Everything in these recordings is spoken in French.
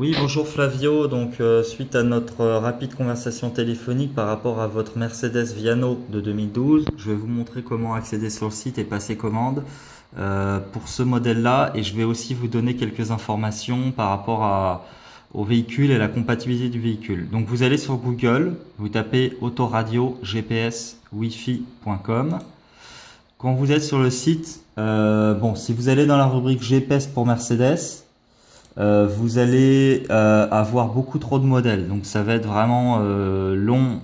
Oui, bonjour Flavio. Donc, suite à notre rapide conversation téléphonique par rapport à votre Mercedes Viano de 2012, je vais vous montrer comment accéder sur le site et passer commande pour ce modèle-là. Et je vais aussi vous donner quelques informations par rapport au véhicule et la compatibilité du véhicule. Donc, vous allez sur Google, vous tapez autoradio gps wifi.com. Quand vous êtes sur le site, si vous allez dans la rubrique GPS pour Mercedes, vous allez avoir beaucoup trop de modèles, donc ça va être vraiment long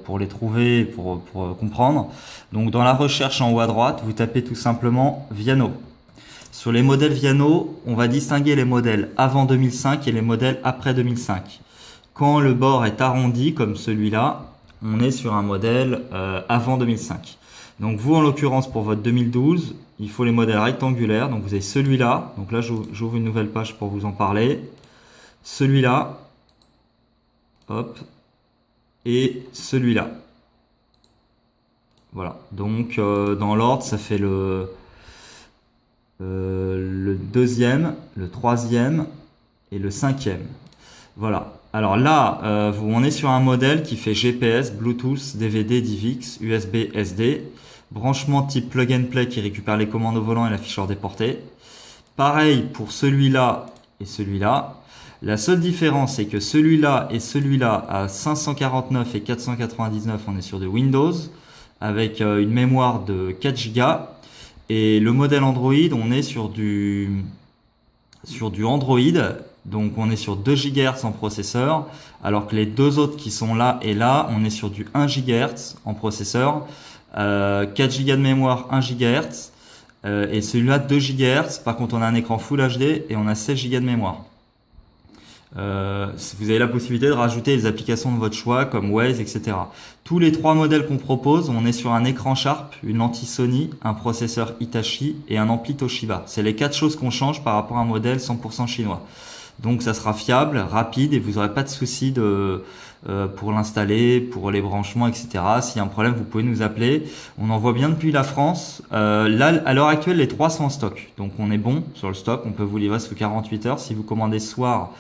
pour les trouver, pour comprendre. Donc dans la recherche en haut à droite, vous tapez tout simplement Viano. Sur les modèles Viano, on va distinguer les modèles avant 2005 et les modèles après 2005. Quand le bord est arrondi comme celui-là, on est sur un modèle avant 2005. Donc vous, en l'occurrence, pour votre 2012, il faut les modèles rectangulaires. Donc vous avez celui-là. Donc là, j'ouvre une nouvelle page pour vous en parler. Celui-là. Hop. Et celui-là. Voilà. Donc dans l'ordre, ça fait le deuxième, le troisième et le cinquième. Voilà. Alors là, on est sur un modèle qui fait GPS, Bluetooth, DVD, DivX, USB, SD. Branchement type plug and play qui récupère les commandes au volant et l'afficheur déporté. Pareil pour celui-là et celui-là. La seule différence, c'est que celui-là et celui-là à 549 et 499, on est sur du Windows avec une mémoire de 4 Go. Et le modèle Android, on est sur du Android. Donc on est sur 2 GHz en processeur, alors que les deux autres qui sont là et là, on est sur du 1 GHz en processeur. 4 Go de mémoire, 1 GHz, et celui-là 2 GHz. Par contre, on a un écran Full HD et on a 16 Go de mémoire. Vous avez la possibilité de rajouter les applications de votre choix comme Waze, etc. Tous les trois modèles qu'on propose, on est sur un écran Sharp, une lentille Sony, un processeur Hitachi et un ampli Toshiba. C'est les 4 choses qu'on change par rapport à un modèle 100% chinois. Donc ça sera fiable, rapide et vous n'aurez pas de soucis pour l'installer, pour les branchements, etc. S'il y a un problème, vous pouvez nous appeler. On envoie bien depuis la France. Là, à l'heure actuelle, les 3 sont en stock. Donc on est bon sur le stock. On peut vous livrer sous 48 heures. Si vous commandez ce soir,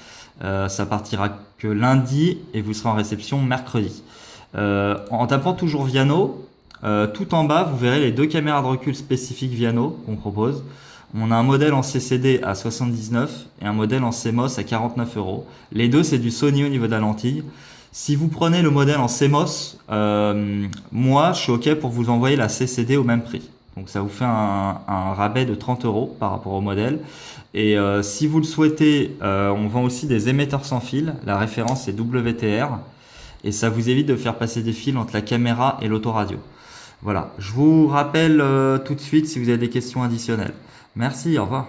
ça partira que lundi et vous serez en réception mercredi. En tapant toujours Viano, tout en bas, vous verrez les 2 caméras de recul spécifiques Viano qu'on propose. On a un modèle en CCD à 79 et un modèle en CMOS à 49 euros. Les deux, c'est du Sony au niveau de la lentille. Si vous prenez le modèle en CMOS, moi, je suis OK pour vous envoyer la CCD au même prix. Donc, ça vous fait un rabais de 30 euros par rapport au modèle. Et si vous le souhaitez, on vend aussi des émetteurs sans fil. La référence, c'est WTR. Et ça vous évite de faire passer des fils entre la caméra et l'autoradio. Voilà, je vous rappelle tout de suite si vous avez des questions additionnelles. Merci, au revoir.